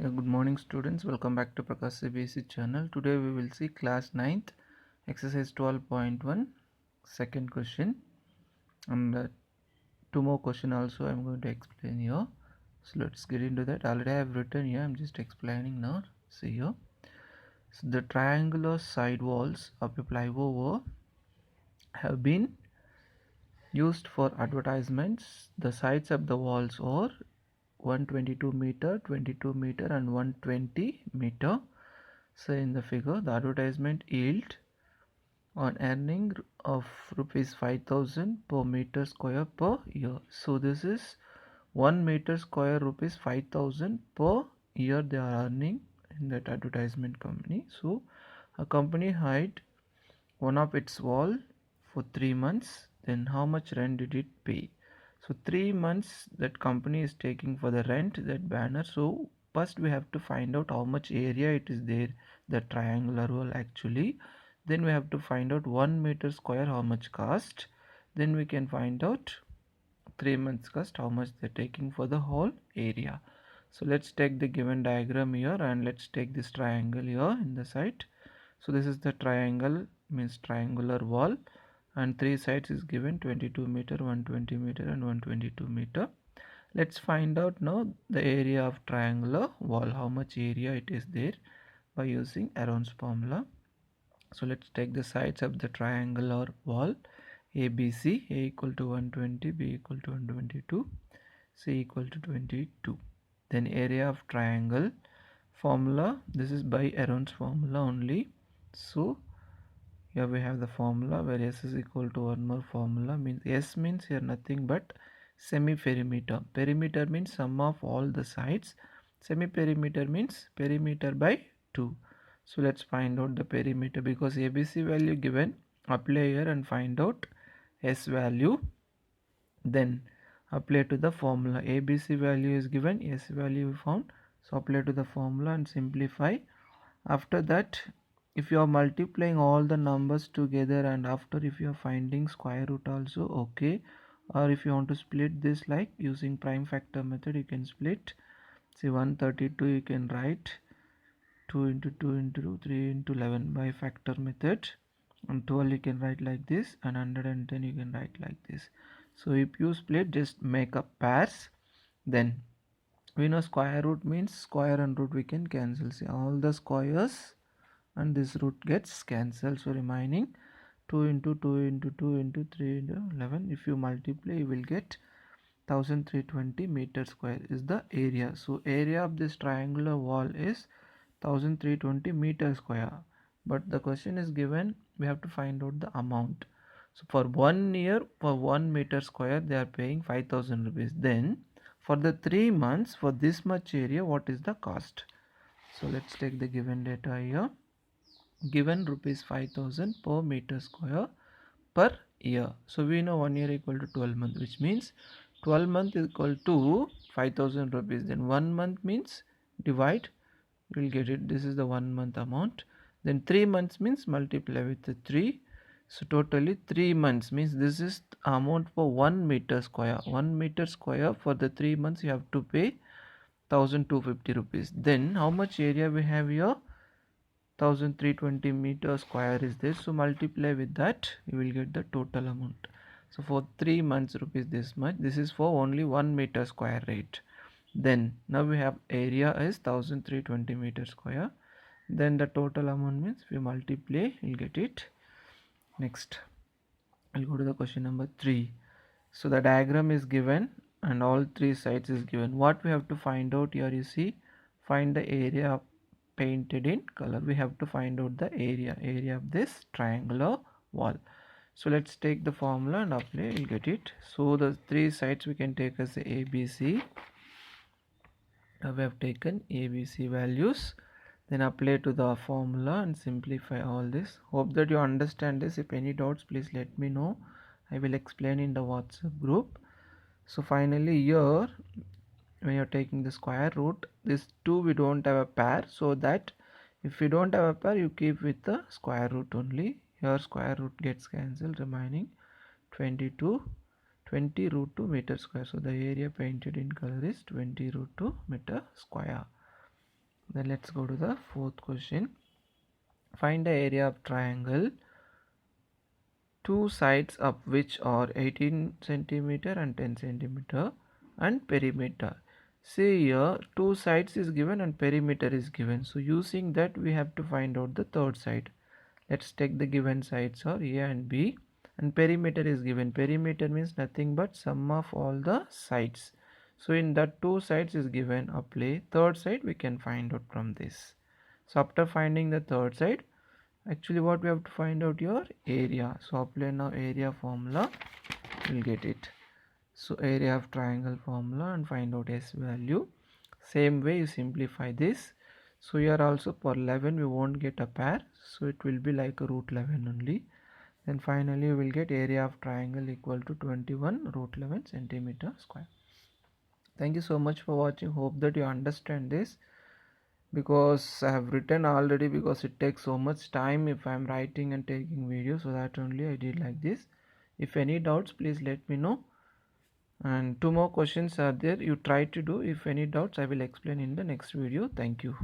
Good morning students, welcome back to Prakash CBSE channel. Today we will see class 9th exercise 12.1 second question and two more question also I am going to explain here. So let's get into that. Already I have written here, I am just explaining now. See here. So the triangular side walls of a flyover have been used for advertisements. The sides of the walls are 122 meter, 22 meter and 120 meter. So in the figure, the advertisement yield on earning of rupees 5000 per meter square per year. So this is 1 meter square rupees 5000 per year they are earning in that advertisement company. So a company hired one of its wall for 3 months. Then how much rent did it pay? So 3 months that company is taking for the rent that banner. So first we have to find out how much area it is there, the triangular wall actually. Then we have to find out 1 meter square how much cost. Then we can find out 3 months cost how much they're taking for the whole area. So let's take the given diagram here and let's take this triangle here in the side. So this is the triangle, means triangular wall, and three sides is given 22 meter, 120 meter and 122 meter. Let's find out now the area of triangular wall, how much area it is there by using Aron's formula. So let's take the sides of the triangular wall ABC. A equal to 120, B equal to 122, C equal to 22. Then area of triangle formula, this is by Aron's formula only. So here we have the formula where S is equal to one more formula, means S means here nothing but semi-perimeter. Perimeter means sum of all the sides. Semi-perimeter means perimeter by 2. So let's find out the perimeter, because ABC value given, apply here and find out S value. Then apply to the formula. ABC value is given, S value we found. So apply to the formula and simplify. After that, if you are multiplying all the numbers together and after if you are finding square root also okay, or if you want to split this like using prime factor method, you can split. See 132 you can write 2 into 2 into 3 into 11 by factor method, and 12 you can write like this, and 110 you can write like this. So if you split, just make up pairs. Then we know square root means square and root we can cancel. See all the squares and this root gets cancelled, so remaining 2 into 2 into 2 into 3 into 11. If you multiply, you will get 1320 meter square is the area. So area of this triangular wall is 1320 meter square, but the question is given, we have to find out the amount. So for 1 year, for 1 meter square they are paying 5000 rupees. Then for the 3 months for this much area, what is the cost? So let's take the given data here. Given rupees 5000 per meter square per year. So we know 1 year equal to 12 months, which means 12 month is equal to 5000 rupees. Then 1 month means divide, you will get it. This is the 1 month amount. Then 3 months means multiply with the 3. So totally 3 months means this is the amount for 1 meter square. 1 meter square for the 3 months you have to pay 1250 rupees. Then how much area we have here? 1320 meter square is there, so multiply with that, you will get the total amount. So for 3 months rupees this much, this is for only 1 meter square rate. Then now we have area is 1320 meter square, then the total amount means if you multiply, you'll get it. Next I'll go to the question number 3. So the diagram is given and all three sides is given. What we have to find out here, you see, find the area painted in color. We have to find out the area of this triangular wall. So let's take the formula and apply, you'll get it. So the three sides we can take as ABC. Now we have taken ABC values, then apply to the formula and simplify all this. Hope that you understand this. If any doubts, please let me know. I will explain in the WhatsApp group. So finally here, when you're taking the square root, this 2 we don't have a pair, so that if you don't have a pair, you keep with the square root only. Here square root gets cancelled, remaining 22 20 root 2 meter square. So the area painted in color is 20 root 2 meter square. Then let's go to the fourth question. Find the area of triangle, two sides of which are 18 centimeter and 10 centimeter, and perimeter. See here, two sides is given and perimeter is given. So using that we have to find out the third side. Let's take the given sides are A and B, and perimeter is given. Perimeter means nothing but sum of all the sides. So in that two sides is given, apply. Third side we can find out from this. So after finding the third side, actually what we have to find out your area. So apply now area formula, we'll get it. So area of triangle formula and find out S value. Same way you simplify this. So here also for 11 we won't get a pair, so it will be like a root 11 only. Then finally we will get area of triangle equal to 21 root 11 centimeter square. Thank you so much for watching. Hope that you understand this, because I have written already, because it takes so much time if I am writing and taking video, so that only I did like this. If any doubts, please let me know. And two more questions are there, you try to do. If any doubts, I will explain in the next video. Thank you.